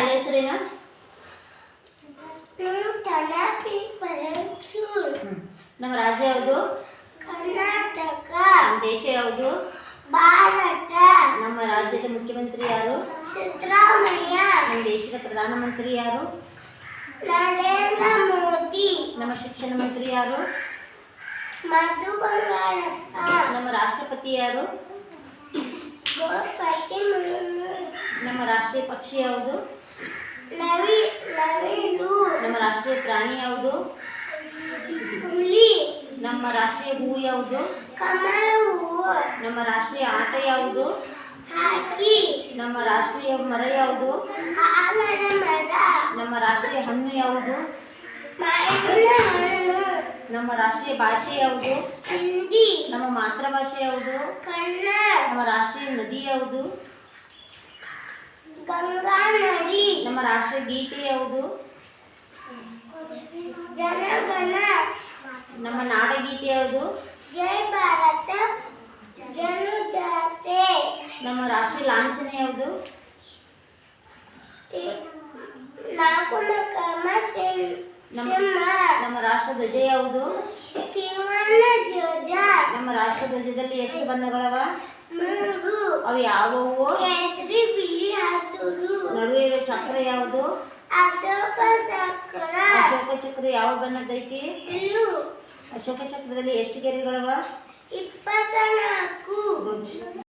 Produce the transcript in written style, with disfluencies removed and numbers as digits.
ರಾಜ್ಯದ ಹೆಸರೇನು? ನಮ್ಮ ರಾಜ್ಯ ಯಾವುದು? ಕರ್ನಾಟಕ. ನಮ್ಮ ದೇಶ ಯಾವುದು? ಭಾರತ. ನಮ್ಮ ರಾಜ್ಯದ ಮುಖ್ಯಮಂತ್ರಿ ಯಾರು? ಸಿದ್ದರಾಮಯ್ಯ. ನಮ್ಮ ದೇಶದ ಪ್ರಧಾನಮಂತ್ರಿ ಯಾರು? ನರೇಂದ್ರ ಮೋದಿ. ನಮ್ಮ ಶಿಕ್ಷಣ ಮಂತ್ರಿ ಯಾರು? ಮಧು ಬಂಗಾರಪ್ಪ. ನಮ್ಮ ರಾಷ್ಟ್ರಪತಿ ಯಾರು? ದ್ರೌಪದಿ ಮುರ್ಮು. ನಮ್ಮ ರಾಷ್ಟ್ರೀಯ ಪಕ್ಷಿ ಯಾವುದು? ನವಿಲು. ನಮ್ಮ ರಾಷ್ಟ್ರೀಯ ಪ್ರಾಣಿ ಯಾವುದು? ಹುಲಿ. ನಮ್ಮ ರಾಷ್ಟ್ರೀಯ ಹೂ ಯಾವುದು? ಕಮಲ ಹೂವು. ನಮ್ಮ ರಾಷ್ಟ್ರೀಯ ಆಟ ಯಾವುದು? ಹಾಕಿ. ನಮ್ಮ ರಾಷ್ಟ್ರೀಯ ಮರ ಯಾವುದು? ಆಲದ ಮರ. ನಮ್ಮ ರಾಷ್ಟ್ರೀಯ ಹಣ್ಣು ಯಾವುದು? ಮಾವಿನ ಹಣ್ಣು. ನಮ್ಮ ರಾಷ್ಟ್ರೀಯ ಭಾಷೆ ಯಾವುದು? ಹಿಂದಿ. ನಮ್ಮ ಮಾತೃಭಾಷೆ ಯಾವುದು? ಕನ್ನಡ. ನಮ್ಮ ರಾಷ್ಟ್ರೀಯ ನದಿ ಯಾವುದು? ಗಂಗಾ ನದಿ. ನಮ್ಮ ರಾಷ್ಟ್ರೀಯ ಗೀತೆ ಯಾವುದು? ಜನಗಣ. ನಮ್ಮ ನಾಡಗೀತೆ ಯಾವುದು? ಜೈ ಭಾರತ ಜನುಜಾತೆ. ನಮ್ಮ ರಾಷ್ಟ್ರೀಯ ಲಾಂಛನ ಯಾವುದು? ನಾಗಮಕರ್ಮ ಸಿಂಹ. ನಮ್ಮ ರಾಷ್ಟ್ರ ಧ್ವಜ ಯಾವುದು? ತ್ರಿವರ್ಣ ಧ್ವಜ. ನಮ್ಮ ರಾಷ್ಟ್ರ ಧ್ವಜದಲ್ಲಿ ಎಷ್ಟು ಬಣ್ಣಗಳವ? 3. ಅವು ಯಾವುವು? ಕೇಸರಿ, ಬಿಳಿ, ಹಸಿರು. ನಡುವೆ ಇರೋ ಚಕ್ರ ಯಾವುದು? ಅಶೋಕ ಚಕ್ರ. ಅಶೋಕ ಚಕ್ರ ಯಾವ ಬಣ್ಣದೈತಿ? ಇರು. ಅಶೋಕ ಚಕ್ರದಲ್ಲಿ ಎಷ್ಟು ಗೆರೆಗಳವ? 24.